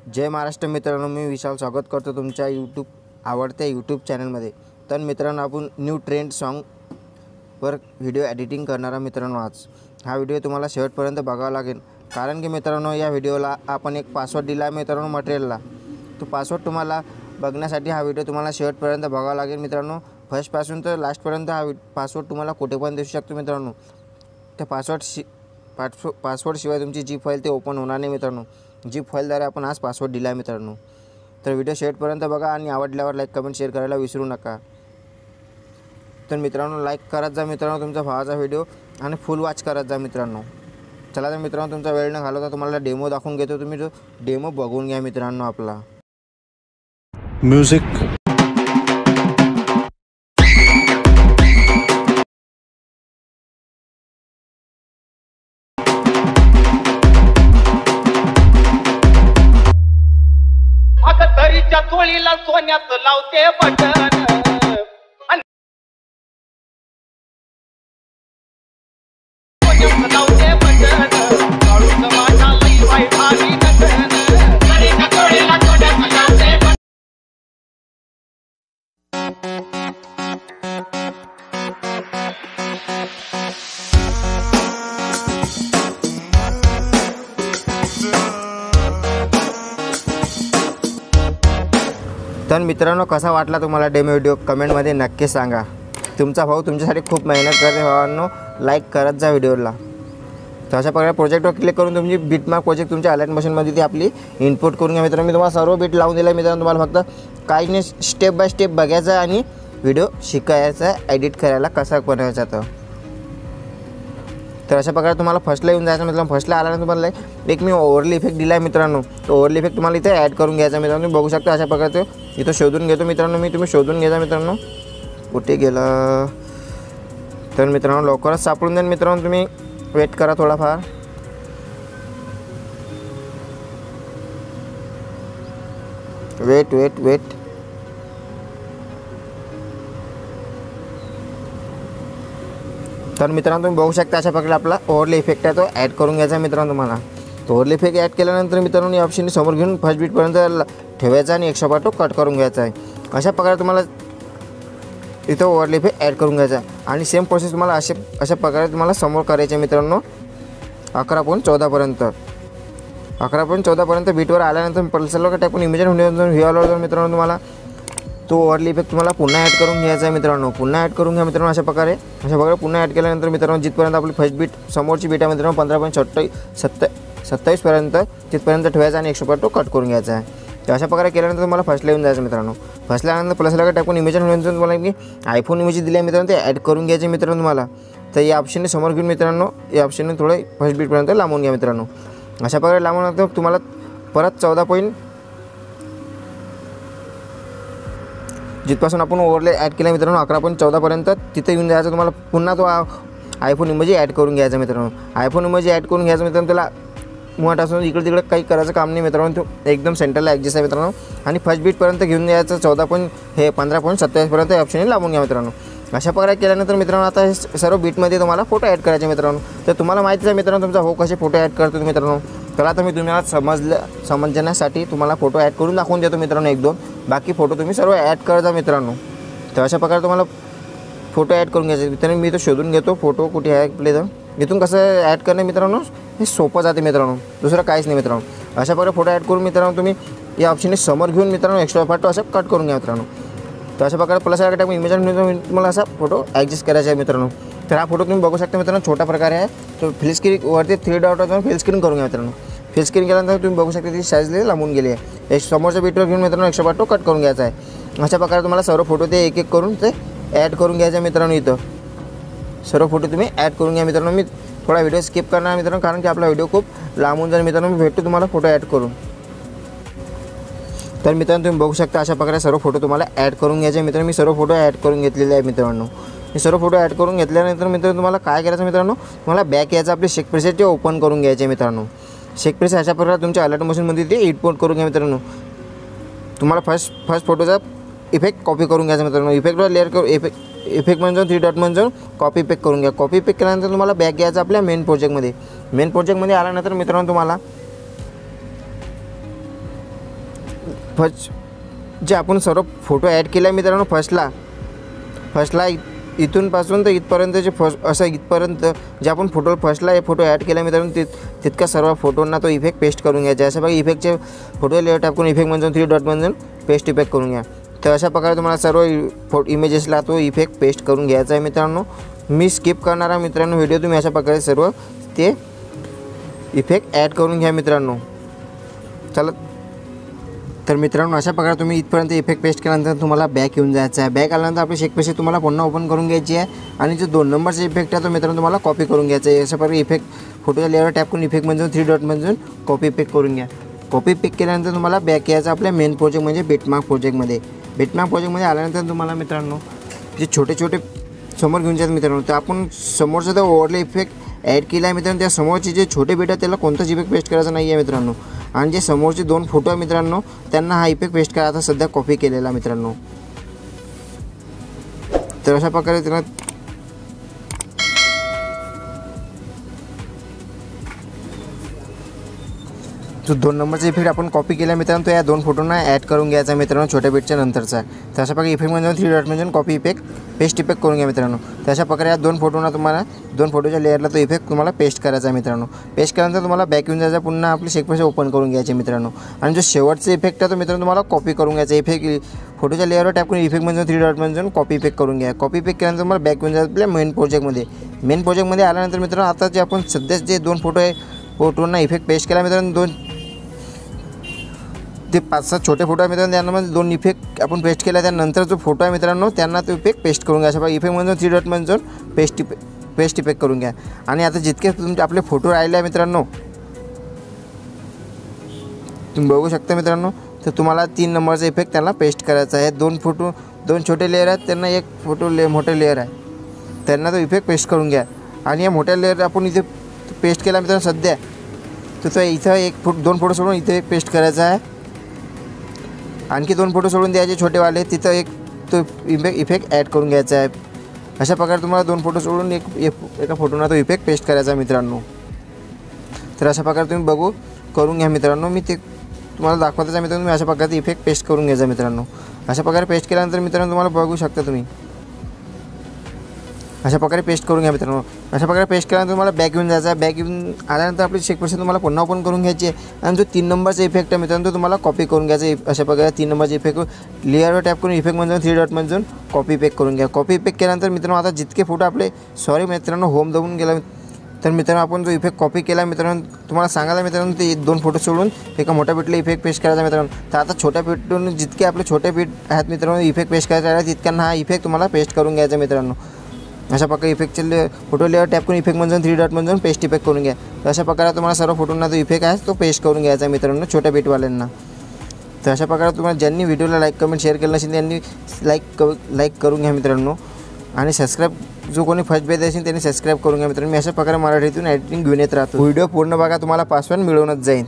जय महाराष्ट्र मित्रांनो, मी विशाल स्वागत करतो तुमच्या आवडत्या यूट्यूब चॅनलमध्ये। तर मित्रांनो, आपण न्यू ट्रेंड सॉन्गवर व्हिडिओ एडिटिंग करणारा मित्रांनो। आज हा व्हिडिओ तुम्हाला शेवटपर्यंत बघावा लागेल, कारण की मित्रांनो या व्हिडिओला आपण एक पासवर्ड दिला आहे मित्रांनो मटेरियलला। तो पासवर्ड तुम्हाला बघण्यासाठी हा व्हिडिओ तुम्हाला शेवटपर्यंत बघावा लागेल मित्रांनो। फर्स्टपासून तर लास्टपर्यंत हा पासवर्ड तुम्हाला कुठे पण दिसू शकतो मित्रांनो। त्या पासवर्डशिवाय तुमची जी फाईल ते ओपन होणार नाही मित्रांनो। जी फाईलद्वारे आपण आज पासवर्ड दिला आहे मित्रांनो। तर व्हिडिओ शेवटपर्यंत बघा आणि आवडल्यावर लाईक कमेंट शेअर करायला विसरू नका। तर मित्रांनो, लाईक करत जा मित्रांनो तुमच्या भावाचा व्हिडिओ आणि फुल वॉच करत जा मित्रांनो। चला तर मित्रांनो, तुमचा वेळ न घालवता तुम्हाला डेमो दाखवून घेतो। तुम्ही जो डेमो बघून घ्या मित्रांनो आपला। म्युझिक तरीच्या चोळीला सोन्यात लावते बटन लावते बटन काळूच माझा लई वाईट आली नटन तरीच्या चोळीला सोन्यात लावते बटन। तर मित्रांनो, कसा वाटला तुम्हाला डेमो व्हिडिओ कमेंटमध्ये नक्की सांगा। तुमचा भाऊ तुमच्यासाठी खूप मेहनत करते भावांनो, लाईक करत जा व्हिडिओला। तर अशा प्रकारे प्रोजेक्टवर क्लिक करून तुमची बीटमार्क प्रोजेक्ट तुमच्या अलाइट मोशनमध्ये ती आपली इनपुट करून घ्या मित्रांनो। मी तुम्हाला सर्व बीट लावून दिला मित्रांनो। तुम्हाला फक्त काही नाही, स्टेप बाय स्टेप बघायचं आणि व्हिडिओ शिकायचा, एडिट करायला कसा बनवायचा तर अशा प्रकारे तुम्हाला फर्स्टला येऊन जायचं मित्रांनो। फर्स्टला आल्यानंतर तुम्हाला एक मी ओव्हरले इफेक्ट दिला आहे मित्रांनो। तो ओव्हरले इफेक्ट तुम्हाला इथे ॲड करून घ्यायचा मित्रांनो। तुम्ही बघू शकता अशा प्रकारचं इथं शोधून घेतो मित्रांनो मी। तुम्ही शोधून घ्यायचा मित्रांनो, कुठे गेला तर मित्रांनो लवकरच सापडून द्या मित्रांनो। तुम्ही वेट करा थोडाफार। वेट तर मित्रांनो, तुम्ही बघू शकता अशा प्रकारे आपला ओव्हरले इफेक्ट आहे तो ॲड करून घ्यायचा मित्रांनो तुम्हाला। तो ओव्हरले इफेक्ट ॲड केल्यानंतर मित्रांनो या ऑप्शनने समोर घेऊन फर्स्ट बीटपर्यंत ठेवायचा आणि 100 कट करून घ्यायचा आहे। अशा प्रकारे तुम्हाला इथं ओव्हरले इफेक्ट ॲड करून घ्यायचा आणि सेम प्रोसेस तुम्हाला अशा प्रकारे तुम्हाला समोर करायचे मित्रांनो। 11.14पर्यंत 11.14पर्यंत बीटवर आल्यानंतर पल्सरला टाकून इमेजर व्हिडिओ मित्रांनो तुम्हाला तो ओव्हरले इफेक्ट तुम्हाला पुन्हा ॲड करून घ्यायचा आहे मित्रांनो। पुन्हा ॲड करून घ्या मित्रांनो अशा प्रकारे पुन्हा ॲड केल्यानंतर मित्रांनो जिथपर्यंत आपली फर्स्ट बीट समोरची बीट आहे मित्रांनो 15.27पर्यंत तिथपर्यंत ठेवायचा आणि 100 कट करून घ्यायचा आहे। तर अशा प्रकारे केल्यानंतर तुम्हाला फर्स्टला येऊन जायचं मित्रांनो। फर्स्टला आल्यानंतर प्लसला टाकून इमेजर व्हिडिओ तुम्हाला मी आयफोन इमेज दिली आहे मित्रांनो, ते ॲड करून घ्यायचे मित्रांनो तुम्हाला। तर या ऑप्शनने समोर घेऊन मित्रांनो या ऑप्शनने थोडं फर्स्ट बीटपर्यंत लांबून घ्या मित्रांनो। अशा प्रकारे लांबूनंतर तुम्हाला परत 14 जिथपासून आपण ओव्हरले ॲड केला मित्रांनो 11.14पर्यंत तिथे येऊन जायचं तुम्हाला। पुन्हा तो आयफोन इमेज ॲड करून घ्यायचा मित्रांनो। आयफोन इमेज ॲड करून घ्यायचं मित्रांनो। त्याला मोठा असून इकडे तिकडे काही करायचं काम नाही मित्रांनो। तो एकदम सेंटरला ॲडजस्ट आहे मित्रांनो आणि फर्स्ट बीटपर्यंत घेऊन जायचं 15.27पर्यंत ऑप्शनने लावून घ्या मित्रांनो। अशा प्रकारे केल्यानंतर मित्रांनो आता हे सर्व बीटमध्ये तुम्हाला फोटो ॲड करायचे मित्रांनो। तर तुम्हाला माहितीच आहे मित्रांनो तुमचा हो कसे फोटो ॲड करतो मित्रांनो। तर आता मी तुम्हाला समजण्यासाठी तुम्हाला फोटो ॲड करून दाखवून देतो मित्रांनो 1-2। बाकी फोटो तुम्ही सर्व ॲड करता मित्रांनो। तर अशा प्रकारे तुम्हाला फोटो ॲड करून घ्यायचे मित्रांनो। मी तो शोधून घेतो फोटो कुठे आहे आपले। तर इथून कसं ॲड करणं मित्रांनो हे सोपं जाते मित्रांनो, दुसरं काहीच नाही मित्रांनो। अशा प्रकारे फोटो ॲड करून मित्रांनो तुम्ही या ऑप्शनने समोर घेऊन मित्रांनो 100 असं कट करून घ्या मित्रांनो। तर अशा प्रकारे प्लस टाकून इमेजर तुम्हाला असा फोटो ॲडजस्ट करायचा आहे मित्रांनो। तर हा फोटो तुम्ही बघू शकता मित्रांनो, छोटा प्रकारे आहे। तो फिल स्क्रीन वरती 3 डॉट जाऊन फिल स्क्रीन करून घ्या मित्रांनो। फिल स्क्रीन केल्यानंतर तुम्ही बघू शकता ती साईजला लांबून गेली आहे। एक समोरच्या बीटवर घेऊन मित्रांनो 100 कट करून घ्यायचा आहे। अशा प्रकारे तुम्हाला सर्व फोटो ते एक करून ते ॲड करून घ्यायचे मित्रांनो। इथं सर्व फोटो तुम्ही ॲड करून घ्या मित्रांनो। मी थोडा व्हिडिओ स्किप करणार मित्रांनो, कारण की आपला व्हिडिओ खूप लांबून जाईल मित्रांनो। मी भेटतो तुम्हाला फोटो ॲड करून। तर मित्रांनो तुम्ही बघू शकता अशा प्रकारे सर्व फोटो तुम्हाला ॲड करून घ्यायचे मित्रांनो। मी सर्व फोटो ॲड करून घेतलेले आहे मित्रांनो। मी सर्व फोटो ॲड करून घेतल्यानंतर मित्रांनो तुम्हाला काय करायचं मित्रांनो, तुम्हाला बॅक यायचं आपले शेक प्रेसेट ओपन करून घ्यायचे मित्रांनो। शेक प्रेस अशा प्रकारे तुमच्या अलाइट मोशनमध्ये ते इम्पोर्ट करून घ्या मित्रांनो। तुम्हाला फर्स्ट फोटोचा इफेक्ट कॉपी करून घ्यायचा मित्रांनो। इफेक्टवर लेअर करून इफेक्ट म्हणजे 3 डॉट म्हणजे कॉपी पेक करून घ्या। कॉपी पेक केल्यानंतर तुम्हाला बॅक घ्यायचं आपल्या मेन प्रोजेक्टमध्ये आल्यानंतर मित्रांनो तुम्हाला जे आपण सर्व फोटो ॲड केला मित्रांनो फर्स्टला इथूनपासून तर इथपर्यंतचे असं इथपर्यंत जे आपण फर्स्टला हे फोटो ॲड केला मित्रांनो तितका सर्व फोटोंना तो इफेक्ट पेस्ट करून घ्यायचा. अशा बघा इफेक्टचे फोटो लेअर टॅप करून इफेक्ट म्हणजे 3 डॉटमधून पेस्ट इफेक्ट करून घ्या. तर अशा प्रकारे तुम्हाला सर्व इमेजेसला तो इफेक्ट पेस्ट करून घ्यायचा आहे मित्रांनो. मी स्किप करणारा मित्रांनो व्हिडिओ तुम्ही अशा प्रकारे सर्व ते इफेक्ट ॲड करून घ्या मित्रांनो. चला तर मित्रांनो अशा प्रकारे तुम्ही इथपर्यंत इफेक्ट पेस्ट केल्यानंतर तुम्हाला बॅक येऊन जायचं आहे. बॅक आल्यानंतर आपली शेकपेशी तुम्हाला पुन्हा ओपन करून घ्यायची आहे आणि जो 2 नंबरचा इफेक्ट आहे तो मित्रांनो तुम्हाला कॉपी करून घ्यायचा आहे. अशा प्रकारे इफेक्ट फोटोच्या लेअरवर टॅप करून इफेक्ट म्हणजे 3 डॉटमधून कॉपी पेस्ट करून घ्या. कॉपी पेस्ट केल्यानंतर तुम्हाला बॅक यायचं आपल्या मेन प्रोजेक्ट म्हणजे बिटमार्क प्रोजेक्टमध्ये. बिटमार्क प्रोजेक्टमध्ये आल्यानंतर तुम्हाला मित्रांनो जे छोटे समोर घेऊन जातात मित्रांनो, तर आपण समोरचा जो ओव्हरले इफेक्ट ॲड केला आहे मित्रांनो, त्या समोरचे जे छोटे बीट आहेत त्याला कोणताच इफेक्ट पेस्ट करायचा नाही आहे मित्रांनो. आणि जे समोरचे 2 फोटो आहे मित्रांनो त्यांना हा इफेक्ट पेस्ट करायचा सध्या कॉपी केलेला मित्रांनो. तर अशा प्रकारे त्यांना जो 2 नंबरचा इफेक्ट आपण कॉपी केला मित्रांनो तो या 2 फोटोंना ॲड करून घ्यायचा मित्रांनो छोट्या बीटच्या नंतरचा. तर अशा प्रकारे इफेक्ट म्हणजे 3 डॉटमधून कॉपी इफेक्ट पेस्ट इफेक्ट करून घ्या मित्रांनो. तर अशा प्रकारे या 2 फोटोंना तुम्हाला 2 फोटोच्या लेअरला तो इफेक्ट तुम्हाला पेस्ट करायचा आहे मित्रांनो. पेस्ट केल्यानंतर तुम्हाला बॅक येऊन जायचं, पुन्हा आपली शेकपेशी ओपन करून घ्यायचे मित्रांनो. आणि जो शेवटचा इफेक्ट आहे तो मित्रांनो तुम्हाला कॉपी करून घ्यायचा. इफेक्ट फोटोच्या लेअरवर टॅप करून इफेक्ट म्हणजे 3 डॉटमधून कॉपी इफेक्ट करून घ्या. कॉपी इफेक्ट केल्यानंतर तुम्हाला बॅक येऊन जायचं आपल्या मेन प्रोजेक्टमध्ये आल्यानंतर मित्रांनो आता जे आपण सध्या जे 2 फोटोंना इफेक्ट पेस्ट केला मित्रांनो, ते 5-6 छोटे फोटो आहे मित्रांनो त्यांना 2 इफेक्ट आपण पेस्ट केला. त्यानंतर जो फोटो आहे मित्रांनो त्यांना तो इफेक्ट पेस्ट करून घ्या. अशा इफेक्ट म्हणजे 3 डॉटमधून पेस्ट इफेक्ट करून घ्या. आणि आता जितके तुमचे आपले फोटो राहिले आहे मित्रांनो तुम्ही बघू शकता मित्रांनो, तर तुम्हाला 3 नंबरचा इफेक्ट त्यांना पेस्ट करायचा आहे. 2 छोटे लेअर आहेत त्यांना 1 फोटो मोठे लेअर आहे त्यांना तो इफेक्ट पेस्ट करून घ्या. आणि या मोठ्या लेअर आपण इथे पेस्ट केला मित्रांनो सध्या, तर इथं 2 फोटो सोडून इथे एक पेस्ट करायचा आहे. आणखी 2 फोटो सोडून द्यायचे छोटेवाले, तिथं तो इफेक्ट ॲड करून घ्यायचा आहे. अशा प्रकारे तुम्हाला 2 फोटो सोडून एका फोटोना तो इफेक्ट पेस्ट करायचा आहे मित्रांनो. तर अशा प्रकारे तुम्ही करून घ्या मित्रांनो. मी ते तुम्हाला दाखवतच आहे मित्रांनो. तुम्ही अशा प्रकारे इफेक्ट पेस्ट करून घ्यायचा मित्रांनो. अशा प्रकारे पेस्ट केल्यानंतर मित्रांनो तुम्हाला बघू शकता तुम्ही अशा प्रकारे पेस्ट करून घ्या मित्रांनो. अशा प्रकारे पेस्ट केल्यानंतर तुम्हाला बॅक येऊन जायचा. बॅक येऊन आल्यानंतर आपली शेकपेशी तुम्हाला पुन्हा ओपन करून घ्यायची आहे. आणि जो 3 नंबरचा इफेक्ट आहे मित्रांनो तो तुम्हाला कॉपी करून घ्यायचा. अशा प्रकारे 3 नंबरचा इफेक्ट लेअरवर टॅप करून इफेक्ट म्हणजे 3 डॉटमधून कॉपी इफेक्ट करून घ्या. कॉपी इफेक्ट केल्यानंतर मित्रांनो आता जितके फोटो आपले मित्रांनो होम दाबून गेला, तर मित्रांनो आपण जो इफेक्ट कॉपी केला मित्रांनो तुम्हाला सांगायला मित्रांनो ते 2 फोटो सोडून एका मोठ्या बीटला इफेक्ट पेस्ट करायचा मित्रांनो. तर आता छोट्या बीटून जितके आपले छोटे बीट आहेत मित्रांनो इफेक्ट पेस्ट करायचे आहे तितक्यांना हा इफेक्ट तुम्हाला पेस्ट करून घ्यायचा मित्रांनो. अशा प्रकारे इफेक्टचे फोटो लेअर टॅप करून इफेक्ट म्हणजे 3 डॉटमधून पेस्ट इफेक्ट करून घ्या. तर अशा प्रकारे तुम्हाला सर्व फोटोंना जो इफेक्ट आहे तो पेस्ट करून घ्यायचा मित्रांनो छोट्या बीटवाल्यांना. तर अशा प्रकारे तुम्हाला ज्यांनी व्हिडिओला लाईक कमेंट शेअर केलं नसेल त्यांनी लाईक करून घ्या मित्रांनो. आणि सबस्क्राईब जो कोणी फर्स्ट बेस असेल त्यांनी सबस्क्राईब करून घ्या मित्रांनो. मी अशा प्रकारे मराठीतून एडिटिंग घेऊन येत राहतो. व्हिडिओ पूर्ण बघा, तुम्हाला पासवर्ड मिळवूनच जाईल.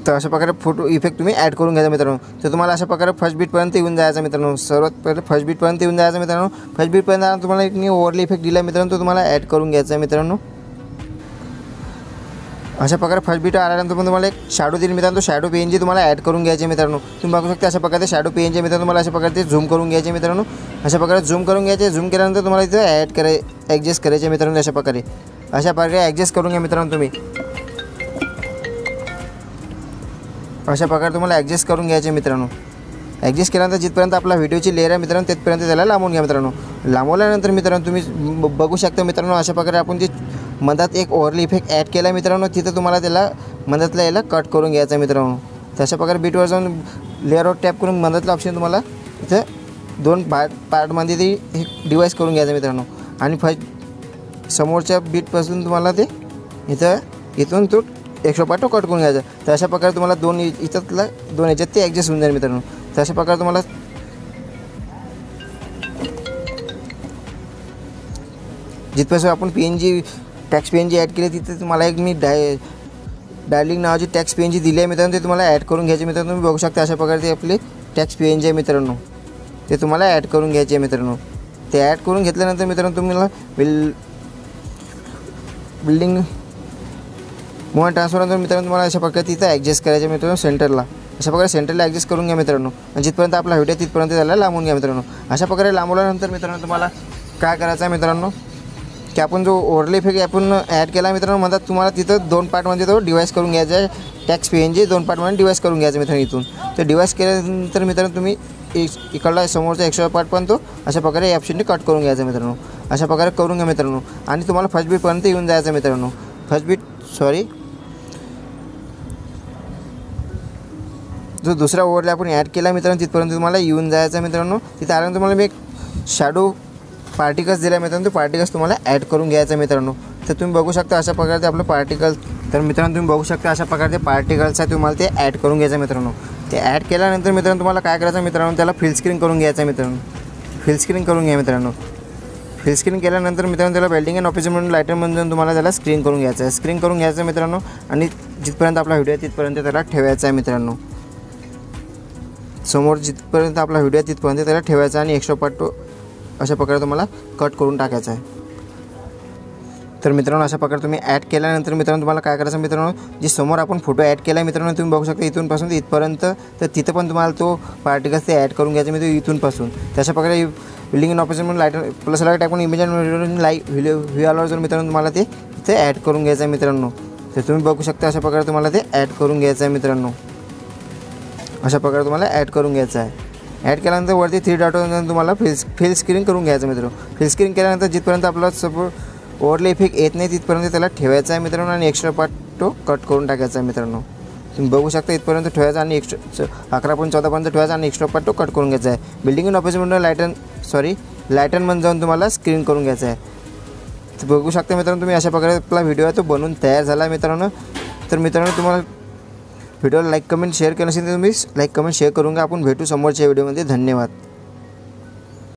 तर अशा प्रकारे फोटो इफेक्ट तुम्ही ॲड करून घ्यायचा मित्रांनो. तर तुम्हाला अशा प्रकारे फर्स्ट बीटपर्यंत येऊन जायचं मित्रांनो. सर्वात पहिले फर्स्ट बीटपर्यंत येऊन जायचं मित्रांनो. फर्स्ट बीटपर्यंत तुम्हाला एक मी ओव्हरले इफेक्ट दिला मित्रांनो तो तुम्हाला ॲड करून घ्यायचा आहे मित्रांनो. अशा प्रकारे फर्स्ट बीट आल्यानंतर पण तुम्हाला एक शॅडो दिली मित्रांनो. तो शॅडो PNG तुम्हाला ॲड करून घ्यायचे मित्रांनो. तुम्ही बघू शकता अशा प्रकारे शॅडो PNG मित्रांनो तुम्हाला अशा प्रकारे झूम करून घ्यायचे मित्रांनो. अशा प्रकारे झूम करून घ्यायचे. झूम केल्यानंतर तुम्हाला इथं ॲडजस्ट करायचे मित्रांनो. अशा प्रकारे ॲडजस्ट करून घ्या मित्रांनो तुम्ही. अशा प्रकारे तुम्हाला ॲडजस्ट करून घ्यायचे मित्रांनो. ॲडजस्ट केल्यानंतर जिथपर्यंत आपला व्हिडिओची लेअर आहे मित्रांनो तिथपर्यंत त्याला लांबवून घ्या मित्रांनो. लांबवल्यानंतर मित्रांनो तुम्ही बघू शकता मित्रांनो अशा प्रकारे आपण जे मधात एक ओव्हरले इफेक्ट ॲड केला मित्रांनो तिथं तुम्हाला त्याला मधातला याला कट करून घ्यायचा मित्रांनो. तशा प्रकारे बीटवर जाऊन लेअरवर टॅप करून मधातला ऑप्शन तुम्हाला इथं 2 पार्टमध्ये ते हे डिवाइस करून घ्यायचं मित्रांनो. आणि फर्स्ट समोरच्या बीटपासून तुम्हाला ते इथून तो 100 पार्ट कट करून घ्यायचा. तर अशा प्रकारे तुम्हाला 2 ह्याच्यात ते ॲडजस्ट होऊन जाईल मित्रांनो. तर अशा प्रकारे तुम्हाला जिथपासून आपण टॅक्स PNG ॲड केले तिथे तुम्हाला एक मी डार्लिंग नावाची टॅक्स PNG दिली आहे मित्रांनो. ते तुम्हाला ॲड करून घ्यायचे मित्रांनो. तुम्ही बघू शकता अशा प्रकारे ते आपले टॅक्स PNG आहे मित्रांनो. ते तुम्हाला ॲड करून घ्यायचे आहे मित्रांनो. ते ॲड करून घेतल्यानंतर मित्रांनो तुम्हाला मूव ट्रान्सफरनंतर मित्रांनो तुम्हाला अशा प्रकारे तिथं ॲडजस्ट करायचं मित्रांनो सेंटरला. अशा प्रकारे सेंटरला ॲडजस्ट करून घ्या मित्रांनो. आणि जिथपर्यंत आपला व्हिडिओ तिथपर्यंत त्याला लांबून घ्या मित्रांनो. अशा प्रकारे लांबवल्यानंतर मित्रांनो तुम्हाला काय करायचं आहे मित्रांनो की आपण जो ओव्हरले इफेक्ट आपण ॲड केला मित्रांनो म्हणतात तुम्हाला तिथं 2 पार्टमध्ये तो डिवाइस करून घ्यायचा आहे. टॅक्स PNG 2 पार्टमध्ये डिवाइस करून घ्यायचं मित्रांनो. इथून ते डिवाइस केल्यानंतर मित्रांनो तुम्ही इकडला समोरचा एक्स्ट्रा पार्ट पण तो अशा प्रकारे या ऑप्शनने कट करून घ्यायचा मित्रांनो. अशा प्रकारे करून घ्या मित्रांनो. आणि तुम्हाला फर्स्ट बीटपर्यंत येऊन जायचं मित्रांनो. जो दुसरा ओव्हरले आपण ॲड केला मित्रांनो तिथपर्यंत तुम्हाला येऊन जायचं मित्रांनो. तिथे आल्यानंतर तुम्हाला मी एक शॅडो पार्टिकल्स दिला मित्रांनो. तो पार्टिकल्स तुम्हाला ॲड करून घ्यायचा मित्रांनो. तर तुम्ही बघू शकता अशा प्रकारे आपलं पार्टिकल्स. तर मित्रांनो तुम्ही बघू शकता अशा प्रकारचे पार्टिकल्स आहे तुम्हाला ते ॲड करून घ्यायचं मित्रांनो. ते ॲड केल्यानंतर मित्रांनो तुम्हाला काय करायचं मित्रांनो त्याला फिल स्क्रीन करून घ्यायचं मित्रांनो. फिल स्क्रीन करून घ्या मित्रांनो. फिल स्क्रीन केल्यानंतर मित्रांनो त्याला बेल्डिंग अँड ऑपरेशन म्हणून लायटरमधून तुम्हाला त्याला स्क्रीन करून घ्यायचं आहे. स्क्रीन करून घ्यायचं मित्रांनो. आणि जिथपर्यंत आपला व्हिडिओ आहे तिथपर्यंत त्याला ठेवायचा आहे मित्रांनो. समोर जिथपर्यंत आपला व्हिडिओ आहे तिथपर्यंत त्याला ठेवायचा आणि एक्स्ट्रा पार्ट अशा प्रकारे तुम्हाला कट करून टाकायचा आहे. तर मित्रांनो अशा प्रकारे तुम्ही ॲड केल्यानंतर मित्रांनो तुम्हाला काय करायचं मित्रांनो जे समोर आपण फोटो ॲड केला आहे मित्रांनो तुम्ही बघू शकता इथूनपासून ते इथपर्यंत. तर तिथं पण तुम्हाला तो पार्टिकल्स ते ॲड करून घ्यायचं मित्रांनो इथूनपासून. तशा प्रकारे बिल्डिंग अँड ऑपरेशन म्हणून लाईट प्लस लाईट टाकून इमेज अँड व्ह्यूअरवर जर मित्रांनो तुम्हाला ते इथे ॲड करून घ्यायचं आहे मित्रांनो. तर तुम्ही बघू शकता अशा प्रकारे तुम्हाला ते ॲड करून घ्यायचं आहे मित्रांनो. अशा प्रकारे तुम्हाला ॲड करून घ्यायचं आहे. ॲड केल्यानंतर वरती 3 डॉटवर तुम्हाला फिल स्क्रीन करून घ्यायचं मित्रांनो. फिल स्क्रीन केल्यानंतर जिथपर्यंत आपला सपोज ओव्हरले इफेक्ट येत नाही तिथपर्यंत त्याला ठेवायचा आहे मित्रांनो. आणि एक्स्ट्रा पार्ट तो कट करून टाकायचा आहे मित्रांनो. तुम्ही बघू शकता इथपर्यंत ठेवायचा आणि 11.14 पर्यंत ठेवायचा आणि एक्स्ट्रा पार्ट तो कट करून घ्यायचा आहे. बिल्डिंग अँड ऑपरेशन म्हणून लायटनमध्ये जाऊन तुम्हाला स्क्रीन करून घ्यायचं आहे. तर बघू शकता मित्रांनो तुम्ही अशा प्रकारे आपला व्हिडिओ आहे तो बनवून तयार झाला आहे मित्रांनो. तर मित्रांनो तुम्हाला व्हिडिओला लाईक कमेंट शेअर केलं असेल तर तुम्ही लाईक कमेंट शेअर करून घ्या. आपण भेटू समोरच्या व्हिडिओमध्ये. धन्यवाद.